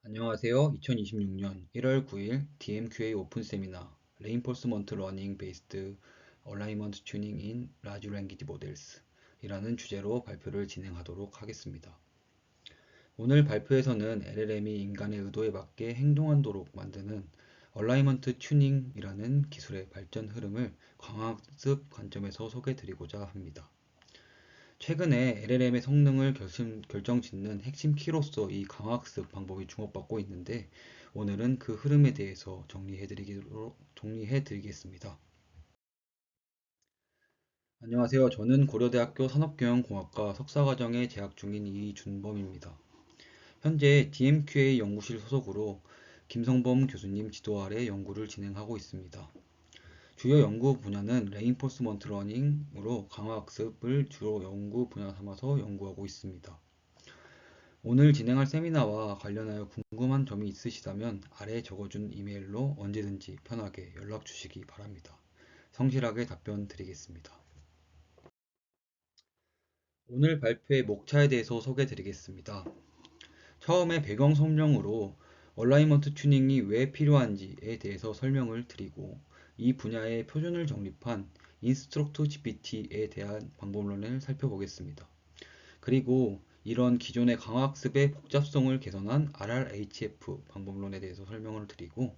안녕하세요. 2026년 1월 9일 DMQA 오픈 세미나 Reinforcement Learning Based Alignment Tuning in Large Language Models 이라는 주제로 발표를 진행하도록 하겠습니다. 오늘 발표에서는 LLM이 인간의 의도에 맞게 행동하도록 만드는 얼라이먼트 튜닝이라는 기술의 발전 흐름을 강학습 관점에서 소개드리고자 합니다. 최근에 LLM의 성능을 결정짓는 핵심 키로서 이 강학습 방법이 주목받고 있는데 오늘은 그 흐름에 대해서 정리해드리겠습니다. 안녕하세요. 저는 고려대학교 산업경영공학과 석사과정에 재학 중인 이준범입니다. 현재 DMQA 연구실 소속으로 김성범 교수님 지도 아래 연구를 진행하고 있습니다. 주요 연구 분야는 레인포스먼트 러닝으로 강화학습을 주로 연구 분야 삼아서 연구하고 있습니다. 오늘 진행할 세미나와 관련하여 궁금한 점이 있으시다면 아래 적어준 이메일로 언제든지 편하게 연락 주시기 바랍니다. 성실하게 답변 드리겠습니다. 오늘 발표의 목차에 대해서 소개해 드리겠습니다. 처음에 배경 설명으로 얼라이먼트 튜닝이 왜 필요한지에 대해서 설명을 드리고 이 분야의 표준을 정립한 인스트럭트 GPT에 대한 방법론을 살펴보겠습니다. 그리고 이런 기존의 강화학습의 복잡성을 개선한 RRHF 방법론에 대해서 설명을 드리고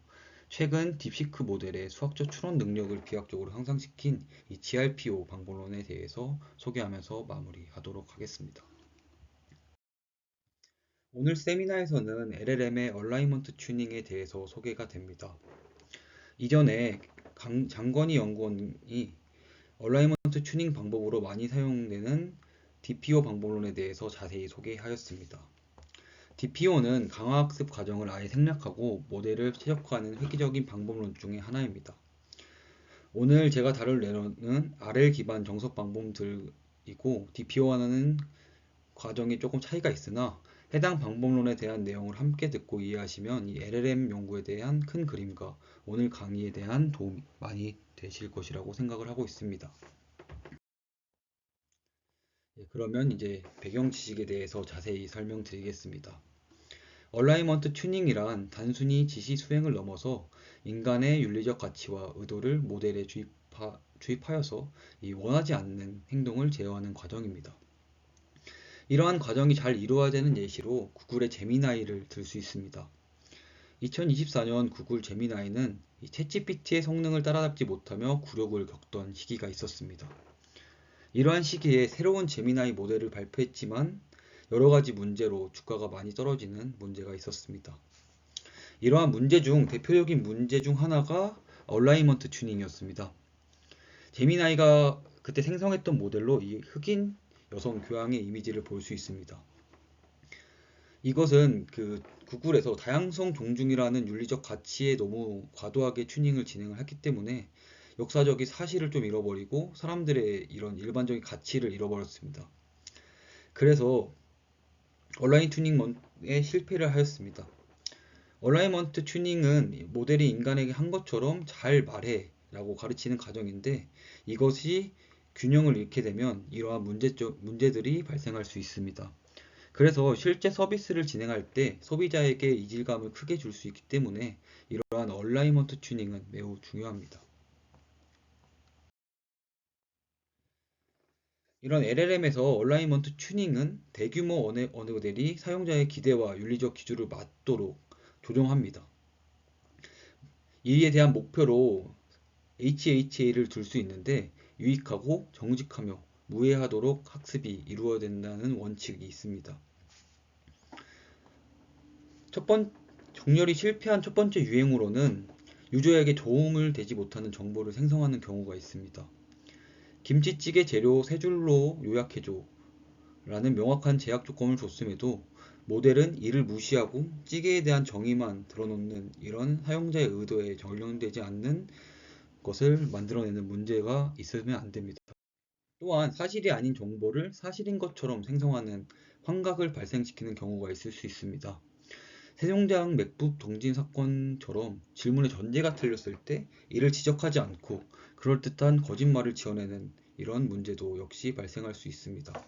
최근 딥시크 모델의 수학적 추론 능력을 비약적으로 향상시킨 이 GRPO 방법론에 대해서 소개하면서 마무리하도록 하겠습니다. 오늘 세미나에서는 LLM의 얼라이먼트 튜닝에 대해서 소개가 됩니다. 이전에 장건희 연구원이 얼라이먼트 튜닝 방법으로 많이 사용되는 DPO 방법론에 대해서 자세히 소개하였습니다. DPO는 강화학습 과정을 아예 생략하고 모델을 최적화하는 획기적인 방법론 중의 하나입니다. 오늘 제가 다룰 내용은 RL 기반 정석 방법들이고 DPO와는 과정이 조금 차이가 있으나 해당 방법론에 대한 내용을 함께 듣고 이해하시면 이 LLM 연구에 대한 큰 그림과 오늘 강의에 대한 도움이 많이 되실 것이라고 생각을 하고 있습니다. 그러면 이제 배경 지식에 대해서 자세히 설명드리겠습니다. 얼라이먼트 튜닝이란 단순히 지시 수행을 넘어서 인간의 윤리적 가치와 의도를 모델에 주입하여서 이 원하지 않는 행동을 제어하는 과정입니다. 이러한 과정이 잘 이루어지는 예시로 구글의 제미나이를 들 수 있습니다. 2024년 구글 제미나이는 챗GPT의 성능을 따라잡지 못하며 굴욕을 겪던 시기가 있었습니다. 이러한 시기에 새로운 제미나이 모델을 발표했지만 여러가지 문제로 주가가 많이 떨어지는 문제가 있었습니다. 이러한 문제 중 대표적인 문제 중 하나가 얼라이먼트 튜닝이었습니다. 제미나이가 그때 생성했던 모델로 이 흑인 여성 교양의 이미지를 볼 수 있습니다. 이것은 구글에서 다양성 존중이라는 윤리적 가치에 너무 과도하게 튜닝을 진행을 했기 때문에 역사적인 사실을 좀 잃어버리고 사람들의 이런 일반적인 가치를 잃어버렸습니다. 그래서 얼라인 튜닝에 실패를 하였습니다. 얼라이먼트 튜닝은 모델이 인간에게 한 것처럼 잘 말해 라고 가르치는 과정인데 이것이 균형을 잃게 되면 이러한 문제들이 발생할 수 있습니다. 그래서 실제 서비스를 진행할 때 소비자에게 이질감을 크게 줄 수 있기 때문에 이러한 얼라이먼트 튜닝은 매우 중요합니다. 이런 LLM에서 얼라이먼트 튜닝은 대규모 언어 모델이 사용자의 기대와 윤리적 기준을 맞도록 조정합니다. 이에 대한 목표로 HHA를 둘 수 있는데 유익하고 정직하며 무해하도록 학습이 이루어진다는 원칙이 있습니다. 정렬이 실패한 첫 번째 유행으로는 유저에게 도움을 되지 못하는 정보를 생성하는 경우가 있습니다. 김치찌개 재료 3줄로 요약해줘 라는 명확한 제약 조건을 줬음에도 모델은 이를 무시하고 찌개에 대한 정의만 드러놓는 이런 사용자의 의도에 적용되지 않는 것을 만들어내는 문제가 있으면 안 됩니다. 또한 사실이 아닌 정보를 사실인 것처럼 생성하는 환각을 발생시키는 경우가 있을 수 있습니다. 세종대왕 맥북 동진 사건처럼 질문의 전제가 틀렸을 때 이를 지적하지 않고 그럴듯한 거짓말을 지어내는 이런 문제도 역시 발생할 수 있습니다.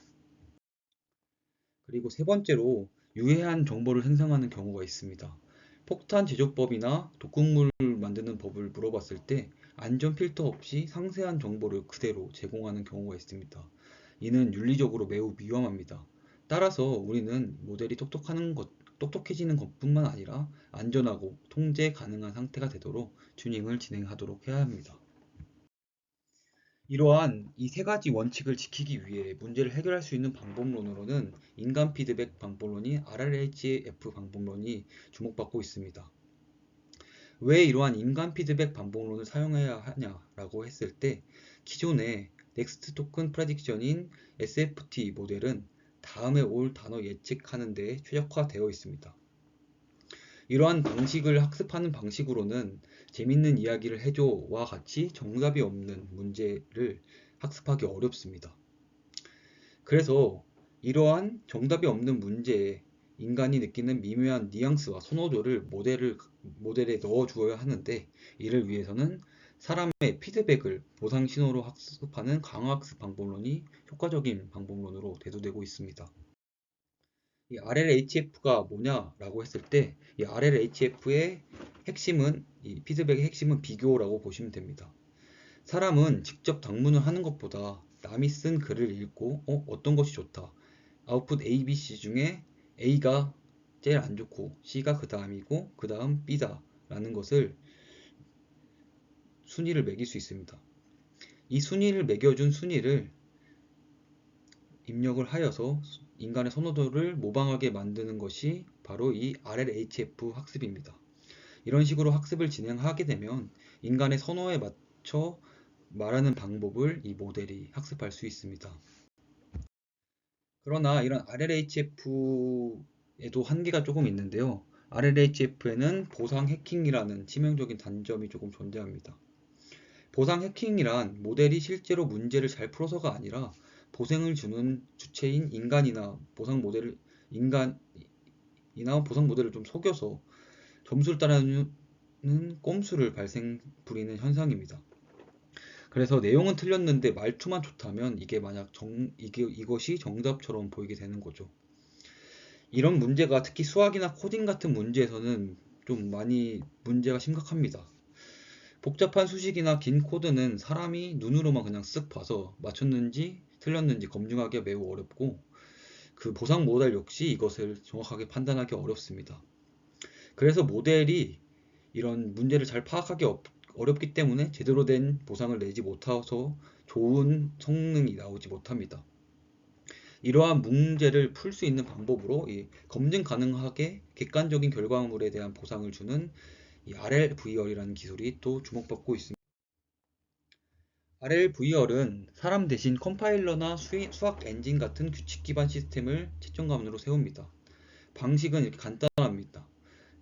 그리고 세 번째로 유해한 정보를 생성하는 경우가 있습니다. 폭탄 제조법이나 독극물을 만드는 법을 물어봤을 때 안전 필터 없이 상세한 정보를 그대로 제공하는 경우가 있습니다. 이는 윤리적으로 매우 위험합니다. 따라서 우리는 모델이 똑똑해지는 것뿐만 아니라 안전하고 통제 가능한 상태가 되도록 튜닝을 진행하도록 해야 합니다. 이러한 이 세 가지 원칙을 지키기 위해 문제를 해결할 수 있는 방법론으로는 인간 피드백 방법론인 RLHF 방법론이 주목받고 있습니다. 왜 이러한 인간 피드백 방법론을 사용해야 하냐라고 했을 때 기존의 넥스트 토큰 프레딕션인 SFT 모델은 다음에 올 단어 예측하는 데 최적화되어 있습니다. 이러한 방식을 학습하는 방식으로는 재밌는 이야기를 해줘와 같이 정답이 없는 문제를 학습하기 어렵습니다. 그래서 이러한 정답이 없는 문제에 인간이 느끼는 미묘한 뉘앙스와 선호도를 모델에 넣어 주어야 하는데 이를 위해서는 사람의 피드백을 보상 신호로 학습하는 강화학습 방법론이 효과적인 방법론으로 대두되고 있습니다. 이 RLHF가 뭐냐라고 했을 때 이 RLHF의 핵심은 이 피드백의 핵심은 비교라고 보시면 됩니다. 사람은 직접 작문을 하는 것보다 남이 쓴 글을 읽고 어떤 것이 좋다. 아웃풋 A, B, C 중에 A가 제일 안 좋고 C가 그 다음이고 그 다음 B다 라는 것을 순위를 매길 수 있습니다. 이 순위를 매겨준 순위를 입력을 하여서 인간의 선호도를 모방하게 만드는 것이 바로 이 RLHF 학습입니다. 이런 식으로 학습을 진행하게 되면 인간의 선호에 맞춰 말하는 방법을 이 모델이 학습할 수 있습니다. 그러나 이런 RLHF에도 한계가 조금 있는데요. RLHF에는 보상 해킹이라는 치명적인 단점이 조금 존재합니다. 보상 해킹이란 모델이 실제로 문제를 잘 풀어서가 아니라 보상을 주는 주체인 인간이나 보상 모델을 좀 속여서 점수를 따르는 꼼수를 부리는 현상입니다. 그래서 내용은 틀렸는데 말투만 좋다면 이게 만약 이것이 정답처럼 보이게 되는 거죠. 이런 문제가 특히 수학이나 코딩 같은 문제에서는 좀 많이 문제가 심각합니다. 복잡한 수식이나 긴 코드는 사람이 눈으로만 그냥 쓱 봐서 맞췄는지 틀렸는지 검증하기가 매우 어렵고 그 보상 모델 역시 이것을 정확하게 판단하기 어렵습니다. 그래서 모델이 이런 문제를 잘 파악하기 어렵기 때문에 제대로 된 보상을 내지 못해서 좋은 성능이 나오지 못합니다. 이러한 문제를 풀 수 있는 방법으로 검증 가능하게 객관적인 결과물에 대한 보상을 주는 이 RLVR이라는 기술이 또 주목받고 있습니다. RLVR은 사람 대신 컴파일러나 수학 엔진 같은 규칙 기반 시스템을 채점관으로 세웁니다. 방식은 이렇게 간단합니다.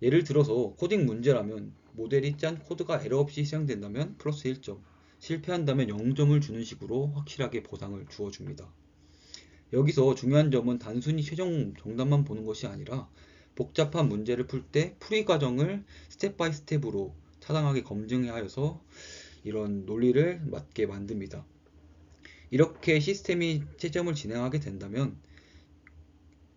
예를 들어서 코딩 문제라면 모델이 짠 코드가 에러 없이 실행된다면 플러스 1점, 실패한다면 0점을 주는 식으로 확실하게 보상을 주어줍니다. 여기서 중요한 점은 단순히 최종 정답만 보는 것이 아니라 복잡한 문제를 풀 때 풀이 과정을 스텝 바이 스텝으로 타당하게 검증하여서 이런 논리를 맞게 만듭니다. 이렇게 시스템이 채점을 진행하게 된다면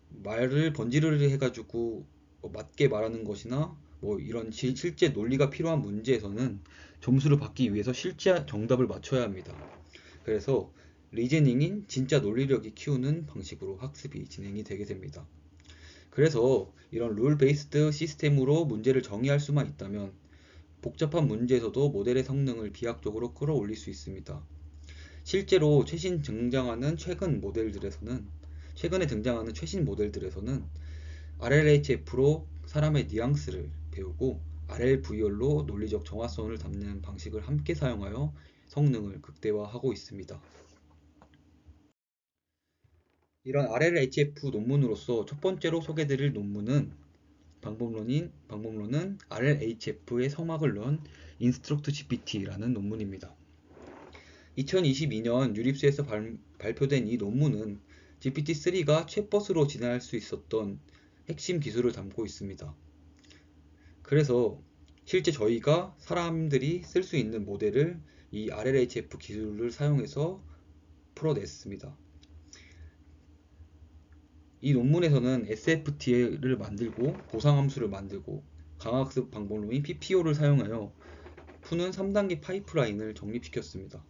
말을 번지르르 해가지고 맞게 말하는 것이나 이런 실제 논리가 필요한 문제에서는 점수를 받기 위해서 실제 정답을 맞춰야 합니다. 그래서 리제닝인 진짜 논리력이 키우는 방식으로 학습이 진행이 되게 됩니다. 그래서 이런 룰 베이스드 시스템으로 문제를 정의할 수만 있다면 복잡한 문제에서도 모델의 성능을 비약적으로 끌어올릴 수 있습니다. 실제로 최근에 등장하는 최신 모델들에서는 RLHF로 사람의 뉘앙스를 배우고 RLVR로 논리적 정확성을 담는 방식을 함께 사용하여 성능을 극대화하고 있습니다. 이런 RLHF 논문으로서 첫 번째로 소개드릴 방법론은 RLHF의 성막을 넣은 인스트럭트 GPT라는 논문입니다. 2022년 유립스에서 발표된 이 논문은 GPT-3가 챗봇으로 진화할 수 있었던 핵심 기술을 담고 있습니다. 그래서 실제 저희가 사람들이 쓸 수 있는 모델을 이 RLHF 기술을 사용해서 풀어냈습니다. 이 RLHF 기술을 사용해서 풀어냈습니다. 2022년 유립스에서 발표된 이 논문은 GPT-3가 챗봇으로 진화할 수 있었던 핵심 기술을 담고 있습니다. 그래서 실제 저희가 사람들이 쓸 수 있는 모델을 이 RLHF 기술을 사용해서 풀어냈습니다. 이 논문에서는 SFT를 만들고 보상함수를 만들고 강학습 방법론인 PPO를 사용하여 푸는 3단계 파이프라인을 정립시켰습니다.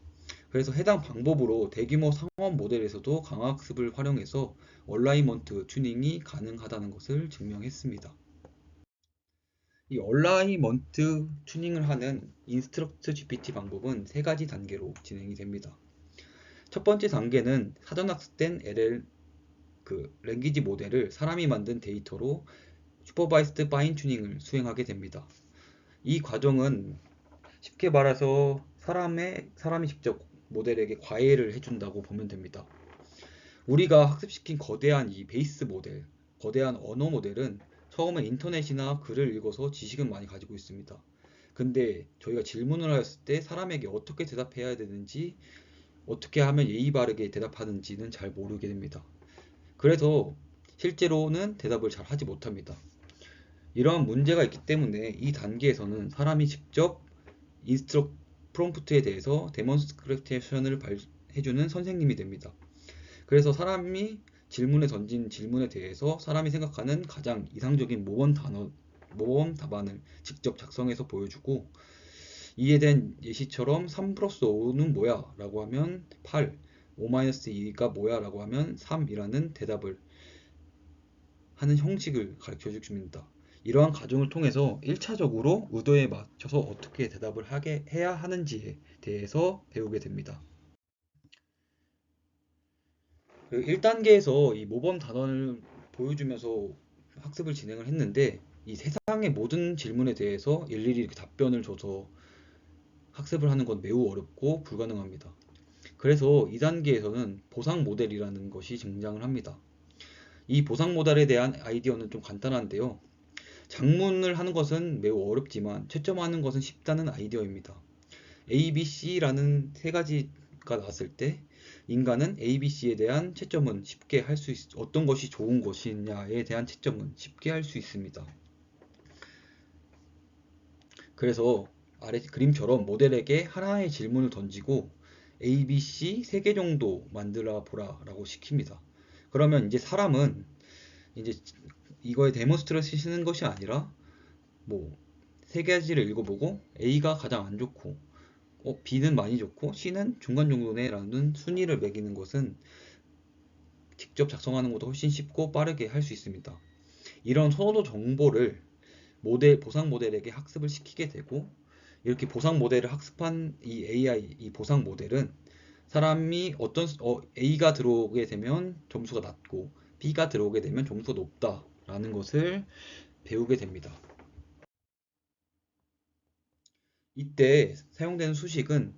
그래서 해당 방법으로 대규모 상업 모델에서도 강학습을 활용해서 얼라이먼트 튜닝이 가능하다는 것을 증명했습니다. 이 얼라이먼트 튜닝을 하는 인스트럭트 GPT 방법은 세 가지 단계로 진행이 됩니다. 첫 번째 단계는 사전 학습된 LL 랭귀지 모델을 사람이 만든 데이터로 슈퍼바이스드 파인 튜닝을 수행하게 됩니다. 이 과정은 쉽게 말해서 사람이 직접 모델에게 과외를 해준다고 보면 됩니다. 우리가 학습시킨 거대한 이 베이스 모델, 거대한 언어 모델은 처음에 인터넷이나 글을 읽어서 지식은 많이 가지고 있습니다. 근데 저희가 질문을 하였을 때 사람에게 어떻게 대답해야 되는지, 어떻게 하면 예의 바르게 대답하는지는 잘 모르게 됩니다. 그래서 실제로는 대답을 잘 하지 못합니다. 이러한 문제가 있기 때문에 이 단계에서는 사람이 직접 인스트럭 프롬프트에 대해서 데몬스트레이션을 해주는 선생님이 됩니다. 그래서 사람이 질문에 던진 질문에 대해서 사람이 생각하는 가장 이상적인 모범 답안을 직접 작성해서 보여주고, 이에 대한 예시처럼 3 플러스 5는 뭐야? 라고 하면 8, 5-2가 뭐야? 라고 하면 3이라는 대답을 하는 형식을 가르쳐 줍니다. 이러한 과정을 통해서 1차적으로 의도에 맞춰서 어떻게 대답을 해야 하는지에 대해서 배우게 됩니다. 1단계에서 이 모범 단원을 보여주면서 학습을 진행을 했는데, 이 세상의 모든 질문에 대해서 일일이 이렇게 답변을 줘서 학습을 하는 건 매우 어렵고 불가능합니다. 그래서 2단계에서는 보상 모델이라는 것이 등장을 합니다. 이 보상 모델에 대한 아이디어는 좀 간단한데요. 작문을 하는 것은 매우 어렵지만 채점하는 것은 쉽다는 아이디어입니다. A, B, C라는 세 가지가 나왔을 때 인간은 A, B, C에 대한 채점은 쉽게 할 수 어떤 것이 좋은 것이냐에 대한 채점은 쉽게 할 수 있습니다. 그래서 아래 그림처럼 모델에게 하나의 질문을 던지고 A, B, C 세 개 정도 만들어 보라 라고 시킵니다. 그러면 이제 사람은 이제 이거에 데몬스트레이션 쓰는 것이 아니라 뭐 세 가지를 읽어보고 A가 가장 안 좋고 B는 많이 좋고 C는 중간 정도네 라는 순위를 매기는 것은 직접 작성하는 것보다 훨씬 쉽고 빠르게 할 수 있습니다. 이런 선호도 정보를 보상 모델에게 학습을 시키게 되고, 이렇게 보상 모델을 학습한 이 AI, 이 보상 모델은 사람이 A가 들어오게 되면 점수가 낮고 B가 들어오게 되면 점수가 높다라는 것을 배우게 됩니다. 이때 사용되는 수식은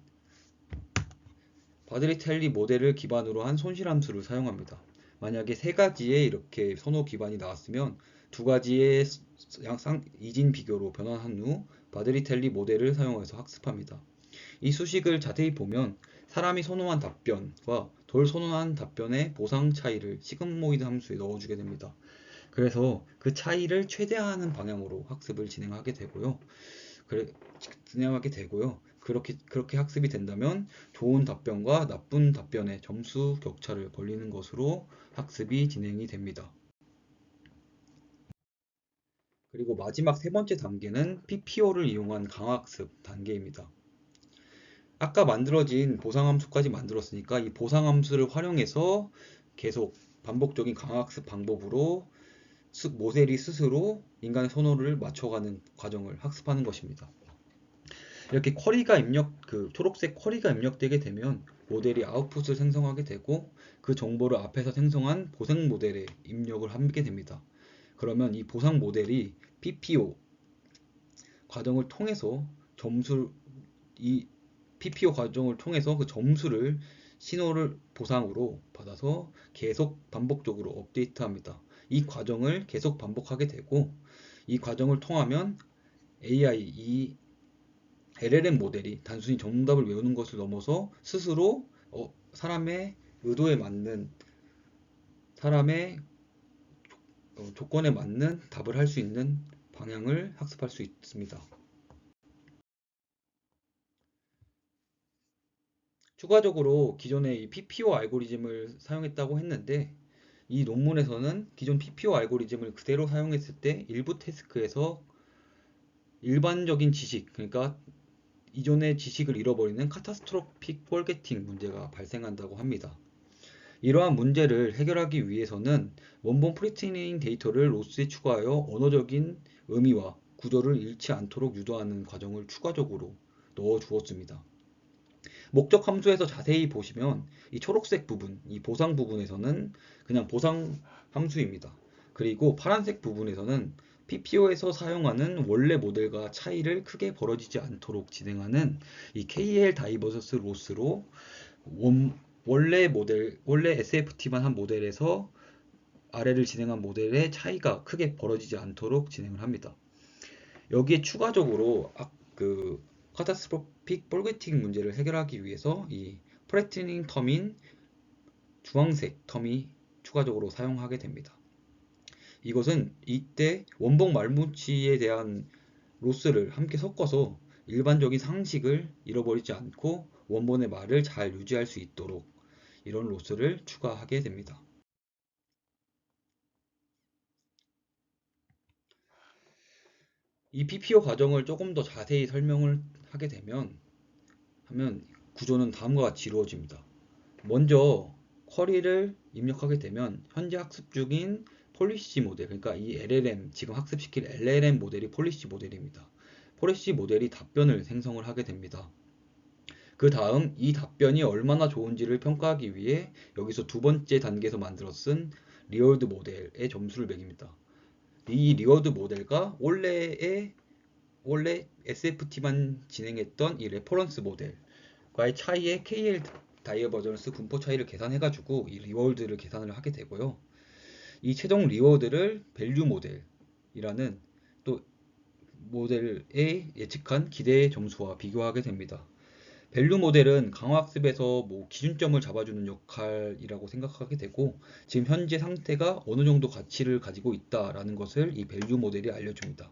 바드리텔리 모델을 기반으로 한 손실함수를 사용합니다. 만약에 세 가지의 이렇게 선호 기반이 나왔으면 두 가지의 이진 비교로 변환한 후 바드리텔리 모델을 사용해서 학습합니다. 이 수식을 자세히 보면 사람이 선호한 답변과 덜 선호한 답변의 보상 차이를 시그모이드 함수에 넣어주게 됩니다. 그래서 그 차이를 최대화하는 방향으로 학습을 진행하게 되고요. 그렇게 학습이 된다면 좋은 답변과 나쁜 답변의 점수 격차를 벌리는 것으로 학습이 진행이 됩니다. 그리고 마지막 세 번째 단계는 PPO를 이용한 강학습 단계입니다. 아까 만들어진 보상함수까지 만들었으니까 이 보상함수를 활용해서 계속 반복적인 강학습 방법으로 모델이 스스로 인간의 선호를 맞춰가는 과정을 학습하는 것입니다. 이렇게 초록색 쿼리가 입력되게 되면 모델이 아웃풋을 생성하게 되고, 그 정보를 앞에서 생성한 보상 모델에 입력을 하게 됩니다. 그러면 이 보상 모델이 PPO 과정을 통해서 이 PPO 과정을 통해서 그 점수를 신호를 보상으로 받아서 계속 반복적으로 업데이트합니다. 이 과정을 계속 반복하게 되고, 이 과정을 통하면 이 LLM 모델이 단순히 정답을 외우는 것을 넘어서 스스로 사람의 의도에 맞는, 사람의 조건에 맞는 답을 할 수 있는 방향을 학습할 수 있습니다. 추가적으로 기존에 이 PPO 알고리즘을 사용했다고 했는데, 이 논문에서는 기존 PPO 알고리즘을 그대로 사용했을 때 일부 태스크에서 일반적인 지식, 그러니까 이전의 지식을 잃어버리는 카타스트로픽 폴게팅 문제가 발생한다고 합니다. 이러한 문제를 해결하기 위해서는 원본 프리트레이닝 데이터를 로스에 추가하여 언어적인 의미와 구조를 잃지 않도록 유도하는 과정을 추가적으로 넣어 주었습니다. 목적 함수에서 자세히 보시면 이 초록색 부분, 이 보상 부분에서는 그냥 보상 함수입니다. 그리고 파란색 부분에서는 PPO에서 사용하는 원래 모델과 차이를 크게 벌어지지 않도록 진행하는 이 KL 다이버스 로스로 원래 SFT만 한 모델에서 아래를 진행한 모델의 차이가 크게 벌어지지 않도록 진행을 합니다. 여기에 추가적으로 그 카타스트로픽 볼게팅 문제를 해결하기 위해서 이 프레트닝 텀인 주황색 텀이 추가적으로 사용하게 됩니다. 이것은 이때 원본 말뭉치에 대한 로스를 함께 섞어서 일반적인 상식을 잃어버리지 않고 원본의 말을 잘 유지할 수 있도록 이런 로스를 추가하게 됩니다. 이 PPO 과정을 조금 더 자세히 설명을 하게 되면 구조는 다음과 같이 이루어집니다. 먼저 쿼리를 입력하게 되면 현재 학습 중인 폴리시 모델, 그러니까 이 LLM, 지금 학습시킬 LLM 모델이 폴리시 모델입니다. 폴리시 모델이 답변을 생성을 하게 됩니다. 그 다음 이 답변이 얼마나 좋은지를 평가하기 위해 여기서 두 번째 단계에서 만들어 쓴 리워드 모델의 점수를 매깁니다. 이 리워드 모델과 원래 SFT만 진행했던 이 레퍼런스 모델과의 차이의 KL 다이버전스 분포 차이를 계산해가지고 이 리워드를 계산을 하게 되고요. 이 최종 리워드를 밸류 모델이라는 또 모델에 예측한 기대 점수와 비교하게 됩니다. 밸류 모델은 강화학습에서 기준점을 잡아주는 역할이라고 생각하게 되고, 지금 현재 상태가 어느 정도 가치를 가지고 있다라는 것을 이 밸류 모델이 알려줍니다.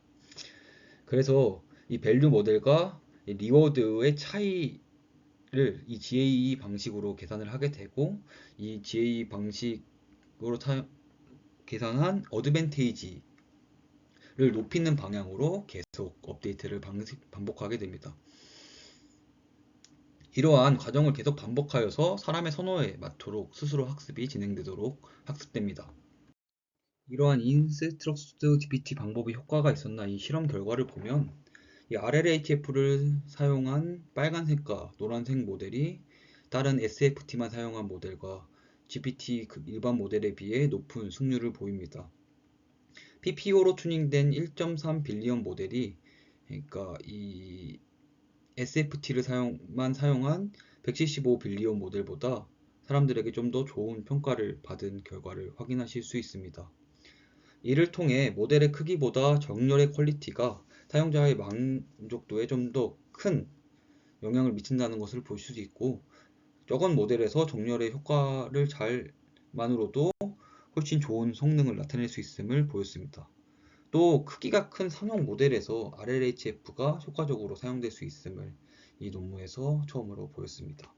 그래서 이 밸류 모델과 이 리워드의 차이를 이 GAE 방식으로 계산을 하게 되고, 이 GAE 방식으로 계산한 어드밴테이지를 높이는 방향으로 계속 업데이트를 반복하게 됩니다. 이러한 과정을 계속 반복하여서 사람의 선호에 맞도록 스스로 학습이 진행되도록 학습됩니다. 이러한 인스트럭트 GPT 방법이 효과가 있었나 이 실험 결과를 보면 이 RLHF를 사용한 빨간색과 노란색 모델이 다른 SFT만 사용한 모델과 GPT 일반 모델에 비해 높은 승률을 보입니다. PPO로 튜닝된 1.3 빌리언 모델이 그러니까 이 SFT를 사용한 175 빌리언 모델보다 사람들에게 좀 더 좋은 평가를 받은 결과를 확인하실 수 있습니다. 이를 통해 모델의 크기보다 정렬의 퀄리티가 사용자의 만족도에 좀 더 큰 영향을 미친다는 것을 볼 수 있고, 적은 모델에서 정렬의 효과를 잘만으로도 훨씬 좋은 성능을 나타낼 수 있음을 보였습니다. 또 크기가 큰 상용 모델에서 RLHF가 효과적으로 사용될 수 있음을 이 논문에서 처음으로 보였습니다.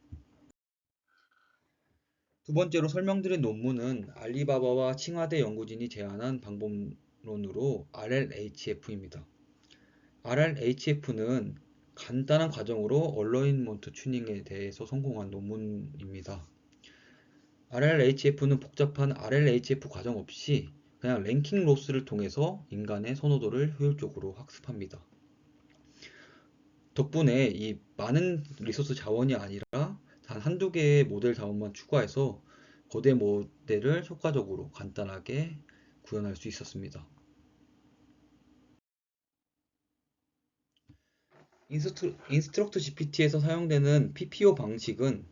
두 번째로 설명드린 논문은 알리바바와 칭화대 연구진이 제안한 방법론으로 RLHF입니다. RLHF는 간단한 과정으로 얼라이먼트 튜닝에 대해서 성공한 논문입니다. RLHF는 복잡한 RLHF 과정 없이 그냥 랭킹 로스를 통해서 인간의 선호도를 효율적으로 학습합니다. 덕분에 이 많은 리소스 자원이 아니라 단 한두 개의 모델 자원만 추가해서 거대 모델을 효과적으로 간단하게 구현할 수 있었습니다. 인스트럭트 GPT에서 사용되는 PPO 방식은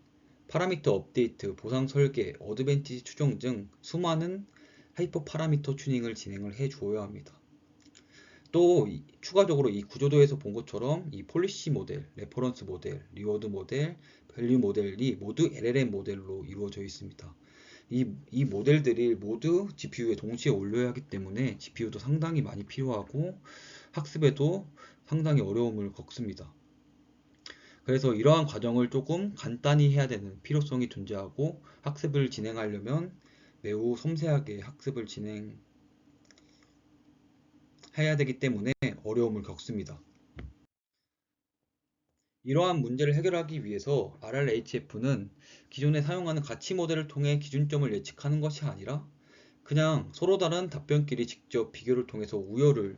파라미터 업데이트, 보상 설계, 어드밴티지 추정 등 수많은 하이퍼 파라미터 튜닝을 진행을 해 주어야 합니다. 또 추가적으로 이 구조도에서 본 것처럼 이 폴리시 모델, 레퍼런스 모델, 리워드 모델, 밸류 모델이 모두 LLM 모델로 이루어져 있습니다. 이 모델들이 모두 GPU에 동시에 올려야 하기 때문에 GPU도 상당히 많이 필요하고 학습에도 상당히 어려움을 겪습니다. 그래서 이러한 과정을 조금 간단히 해야 되는 필요성이 존재하고, 학습을 진행하려면 매우 섬세하게 학습을 진행해야 되기 때문에 어려움을 겪습니다. 이러한 문제를 해결하기 위해서 RLHF는 기존에 사용하는 가치 모델을 통해 기준점을 예측하는 것이 아니라 그냥 서로 다른 답변끼리 직접 비교를 통해서 우열을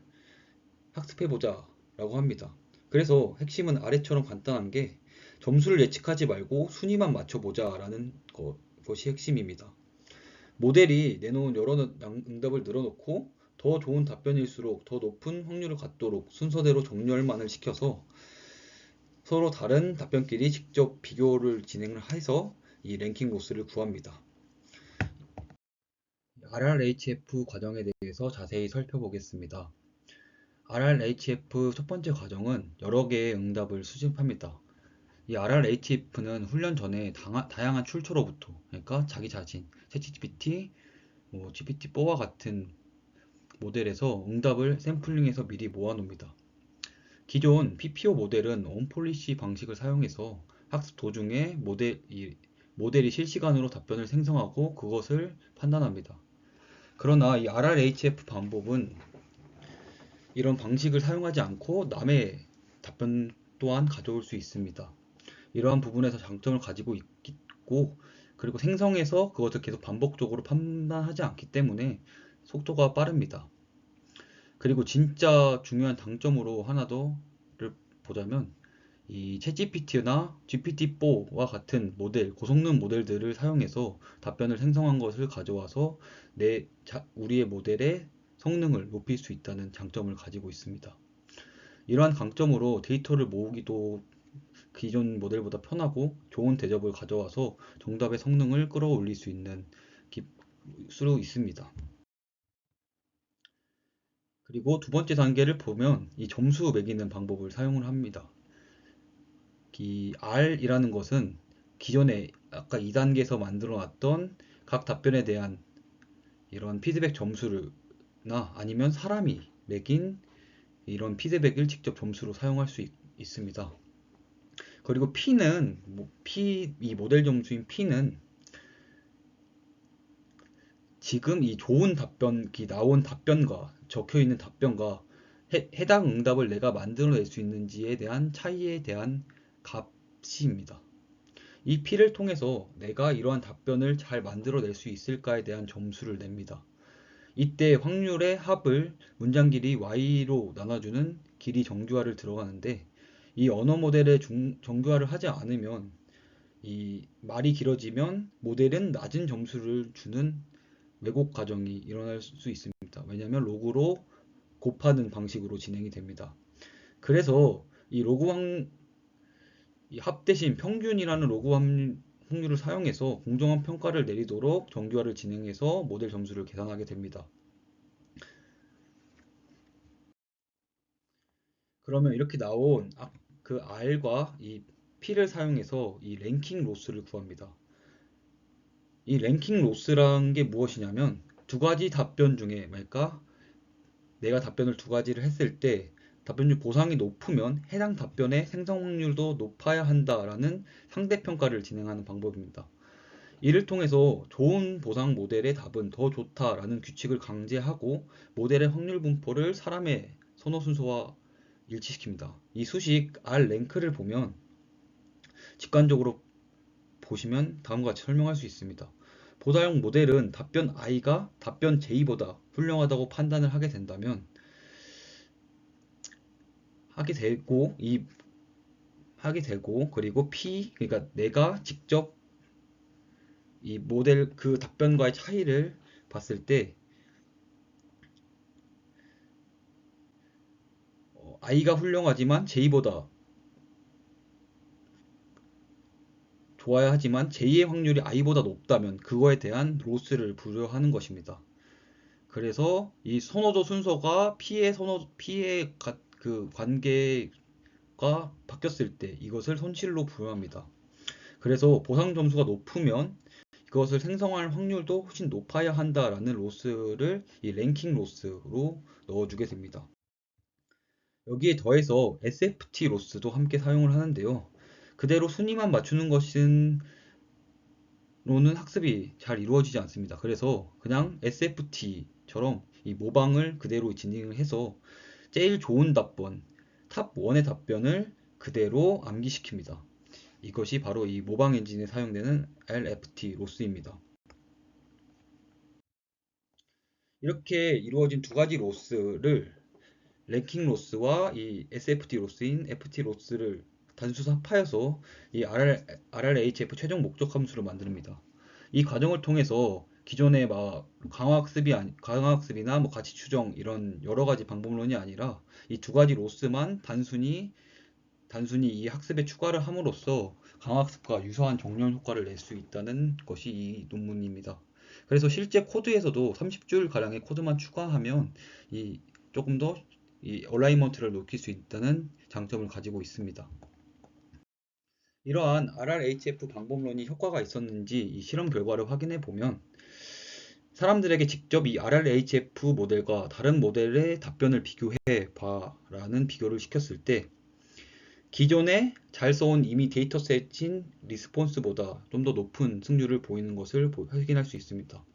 학습해보자 라고 합니다. 그래서 핵심은 아래처럼 간단한 게 점수를 예측하지 말고 순위만 맞춰보자 라는 것이 핵심입니다. 모델이 내놓은 여러 응답을 늘어놓고 더 좋은 답변일수록 더 높은 확률을 갖도록 순서대로 정렬만을 시켜서 서로 다른 답변끼리 직접 비교를 진행을 해서 이 랭킹 로스를 구합니다. RRHF 과정에 대해서 자세히 살펴보겠습니다. RRHF 첫 번째 과정은 여러 개의 응답을 수집합니다. 이 RRHF는 훈련 전에 다양한 출처로부터, 그러니까 자기 자신, 챗GPT, GPT-4와 같은 모델에서 응답을 샘플링해서 미리 모아놓습니다. 기존 PPO 모델은 온폴리시 방식을 사용해서 학습 도중에 모델이 실시간으로 답변을 생성하고 그것을 판단합니다. 그러나 이 RRHF 방법은 이런 방식을 사용하지 않고 남의 답변 또한 가져올 수 있습니다. 이러한 부분에서 장점을 가지고 있고, 그리고 생성해서 그것을 계속 반복적으로 판단하지 않기 때문에 속도가 빠릅니다. 그리고 진짜 중요한 장점으로 하나 더를 보자면 이 챗GPT나 GPT-4와 같은 고성능 모델들을 사용해서 답변을 생성한 것을 가져와서 우리의 모델의 성능을 높일 수 있다는 장점을 가지고 있습니다. 이러한 강점으로 데이터를 모으기도 기존 모델보다 편하고 좋은 대접을 가져와서 정답의 성능을 끌어올릴 수 있습니다. 그리고 두 번째 단계를 보면 이 점수 매기는 방법을 사용을 합니다. 이 R이라는 것은 기존에 아까 2단계에서 만들어 놨던 각 답변에 대한 이런 피드백 점수나 아니면 사람이 매긴 이런 피드백을 직접 점수로 사용할 수 있습니다. 그리고 이 모델 점수인 P는 지금 이 좋은 나온 답변과 적혀 있는 답변과 해당 응답을 내가 만들어낼 수 있는지에 대한 차이에 대한 값입니다. 이 P를 통해서 내가 이러한 답변을 잘 만들어낼 수 있을까에 대한 점수를 냅니다. 이때 확률의 합을 문장 길이 y로 나눠주는 길이 정규화를 들어가는데 이 언어 모델에 정규화를 하지 않으면 이 말이 길어지면 모델은 낮은 점수를 주는 왜곡 과정이 일어날 수 있습니다. 왜냐하면 로그로 곱하는 방식으로 진행이 됩니다. 그래서 이 합 대신 평균이라는 로그 확률을 사용해서 공정한 평가를 내리도록 정규화를 진행해서 모델 점수를 계산하게 됩니다. 그러면 이렇게 나온 그 R과 이 P를 사용해서 이 랭킹 로스를 구합니다. 이 랭킹 로스란 게 무엇이냐면 두 가지 답변 중에 그러니까 내가 답변을 두 가지를 했을 때 답변 중 보상이 높으면 해당 답변의 생성 확률도 높아야 한다라는 상대평가를 진행하는 방법입니다. 이를 통해서 좋은 보상 모델의 답은 더 좋다라는 규칙을 강제하고 모델의 확률 분포를 사람의 선호 순서와 일치시킵니다. 이 수식 R 랭크를 보면 직관적으로 보시면 다음과 같이 설명할 수 있습니다. 보다형 모델은 답변 I가 답변 J보다 훌륭하다고 판단을 하게 된다면 하게 되고 그리고 P 그러니까 내가 직접 이 모델 그 답변과의 차이를 봤을 때 I가 훌륭하지만 J보다 좋아야 하지만 J의 확률이 I보다 높다면 그거에 대한 로스를 부여하는 것입니다. 그래서 이 선호도 순서가 P의 그 관계가 바뀌었을 때 이것을 손실로 부여합니다. 그래서 보상 점수가 높으면 그것을 생성할 확률도 훨씬 높아야 한다라는 로스를 이 랭킹 로스로 넣어주게 됩니다. 여기에 더해서 SFT 로스도 함께 사용을 하는데요. 그대로 순위만 맞추는 것은 학습이 잘 이루어지지 않습니다. 그래서 그냥 SFT처럼 이 모방을 그대로 진행을 해서 제일 좋은 답변, 탑 1의 답변을 그대로 암기시킵니다. 이것이 바로 이 모방 엔진에 사용되는 LFT 로스입니다. 이렇게 이루어진 두 가지 로스를 랭킹 로스와 이 SFT 로스인 FT 로스를 단수 합하여서 이 RRHF 최종 목적 함수를 만듭니다. 이 과정을 통해서 기존의 막 강화학습이나 뭐 가치 추정 이런 여러 가지 방법론이 아니라 이 두 가지 로스만 단순히 이 학습에 추가를 함으로써 강학습과 유사한 정렬 효과를 낼 수 있다는 것이 이 논문입니다. 그래서 실제 코드에서도 30줄 가량의 코드만 추가하면 이 조금 더 이 얼라이먼트를 높일 수 있다는 장점을 가지고 있습니다. 이러한 RRHF 방법론이 효과가 있었는지 이 실험 결과를 확인해 보면 사람들에게 직접 이 RRHF 모델과 다른 모델의 답변을 비교해 봐라는 비교를 시켰을 때 기존에 잘 써온 이미 데이터셋인 리스폰스보다 좀 더 높은 승률을 보이는 것을 확인할 수 있습니다.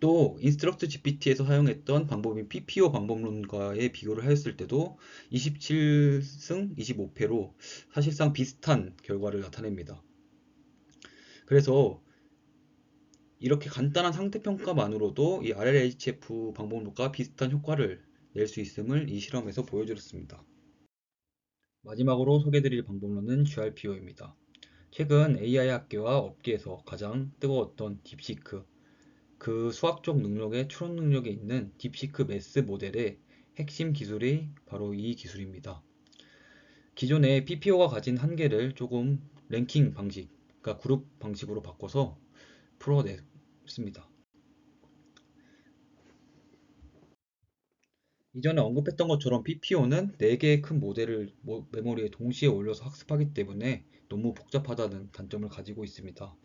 또 인스트럭트 GPT에서 사용했던 방법인 PPO 방법론과의 비교를 하였을 때도 27승 25패로 사실상 비슷한 결과를 나타냅니다. 그래서 이렇게 간단한 상태평가만으로도 이 RLHF 방법론과 비슷한 효과를 낼 수 있음을 이 실험에서 보여드렸습니다. 마지막으로 소개드릴 방법론은 GRPO입니다. 최근 AI 학계와 업계에서 가장 뜨거웠던 딥시크, 그 수학적 능력의 추론 능력이 있는 딥시크 매스 모델의 핵심 기술이 바로 이 기술입니다. 기존의 PPO가 가진 한계를 조금 랭킹 방식, 그러니까 그룹 방식으로 바꿔서 풀어냈습니다. 이전에 언급했던 것처럼 PPO는 4개의 큰 모델을 메모리에 동시에 올려서 학습하기 때문에 너무 복잡하다는 단점을 가지고 있습니다.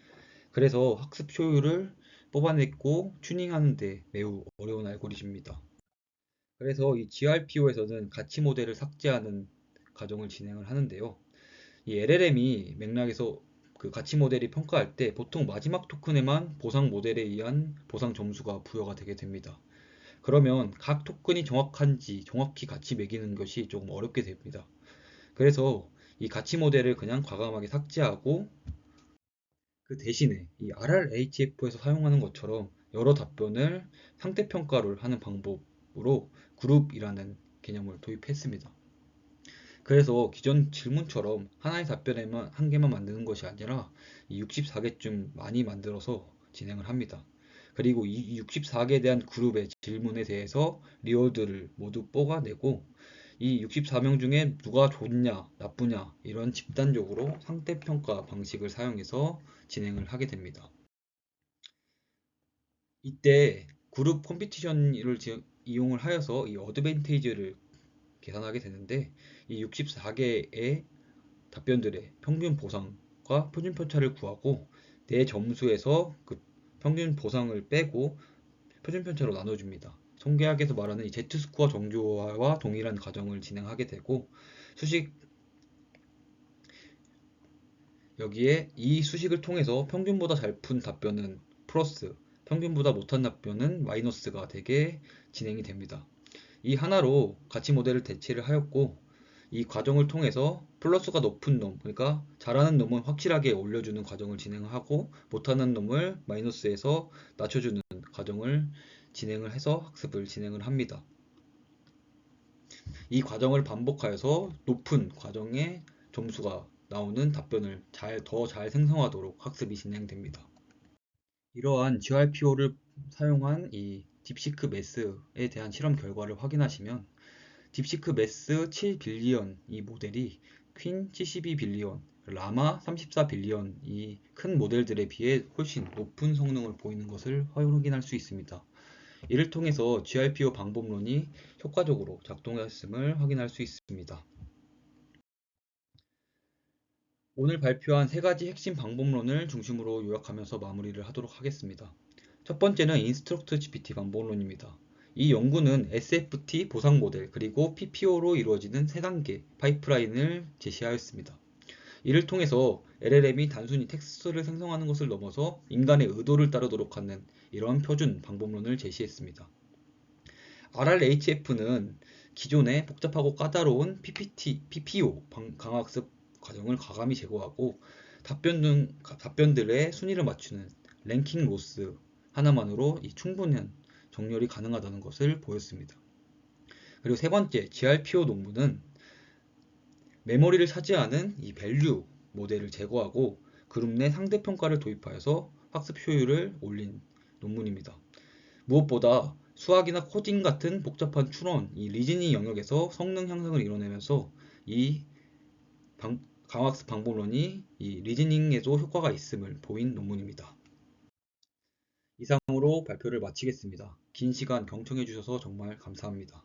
그래서 학습 효율을 뽑아냈고 튜닝하는 데 매우 어려운 알고리즘입니다. 그래서 이 GRPO에서는 가치 모델을 삭제하는 과정을 진행을 하는데요. 이 LLM이 맥락에서 그 가치 모델이 평가할 때 보통 마지막 토큰에만 보상 모델에 의한 보상 점수가 부여가 되게 됩니다. 그러면 각 토큰이 정확한지 정확히 가치 매기는 것이 조금 어렵게 됩니다. 그래서 이 가치 모델을 그냥 과감하게 삭제하고 그 대신에 이 RRHF에서 사용하는 것처럼 여러 답변을 상태평가를 하는 방법으로 그룹이라는 개념을 도입했습니다. 그래서 기존 질문처럼 하나의 답변에만 한 개만 만드는 것이 아니라 이 64개쯤 많이 만들어서 진행을 합니다. 그리고 이 64개에 대한 그룹의 질문에 대해서 리워드를 모두 뽑아내고 이 64명 중에 누가 좋냐, 나쁘냐 이런 집단적으로 상태평가 방식을 사용해서 진행을 하게 됩니다. 이때 그룹 컴피티션을 이용을 하여서 이 어드밴티지를 계산하게 되는데 이 64개의 답변들의 평균 보상과 표준 편차를 구하고 내 점수에서 그 평균 보상을 빼고 표준 편차로 나눠줍니다. 통계학에서 말하는 이 Z스코어 정교화와 동일한 과정을 진행하게 되고 수식 여기에 이 수식을 통해서 평균보다 잘 푼 답변은 플러스, 평균보다 못한 답변은 마이너스가 되게 진행이 됩니다. 이 하나로 가치 모델을 대체를 하였고 이 과정을 통해서 플러스가 높은 놈, 그러니까 잘하는 놈은 확실하게 올려주는 과정을 진행하고 못하는 놈을 마이너스에서 낮춰주는 과정을 진행을 해서 학습을 진행을 합니다. 이 과정을 반복하여서 높은 과정의 점수가 나오는 답변을 더 잘 생성하도록 학습이 진행됩니다. 이러한 GRPO를 사용한 이 딥시크 매스에 대한 실험 결과를 확인하시면 딥시크 매스 7빌리언 이 모델이 퀸 72빌리언, 라마 34빌리언 이 큰 모델들에 비해 훨씬 높은 성능을 보이는 것을 확인할 수 있습니다. 이를 통해서 GRPO 방법론이 효과적으로 작동했음을 확인할 수 있습니다. 오늘 발표한 세 가지 핵심 방법론을 중심으로 요약하면서 마무리를 하도록 하겠습니다. 첫 번째는 인스트럭트 GPT 방법론입니다. 이 연구는 SFT 보상 모델 그리고 PPO로 이루어지는 3단계 파이프라인을 제시하였습니다. 이를 통해서 LLM이 단순히 텍스트를 생성하는 것을 넘어서 인간의 의도를 따르도록 하는 이런 표준 방법론을 제시했습니다. RLHF는 기존의 복잡하고 까다로운 PPO 강학습 과정을 과감히 제거하고 답변들의 순위를 맞추는 랭킹 로스 하나만으로 이 충분한 정렬이 가능하다는 것을 보였습니다. 그리고 세 번째, GRPO 논문은 메모리를 차지하는 이 밸류 모델을 제거하고 그룹 내 상대평가를 도입하여서 학습 효율을 올린 논문입니다. 무엇보다 수학이나 코딩 같은 복잡한 추론, 이 리즈닝 영역에서 성능 향상을 이뤄내면서 이 강학습 방법론이 이 리즈닝에도 효과가 있음을 보인 논문입니다. 이상으로 발표를 마치겠습니다. 긴 시간 경청해 주셔서 정말 감사합니다.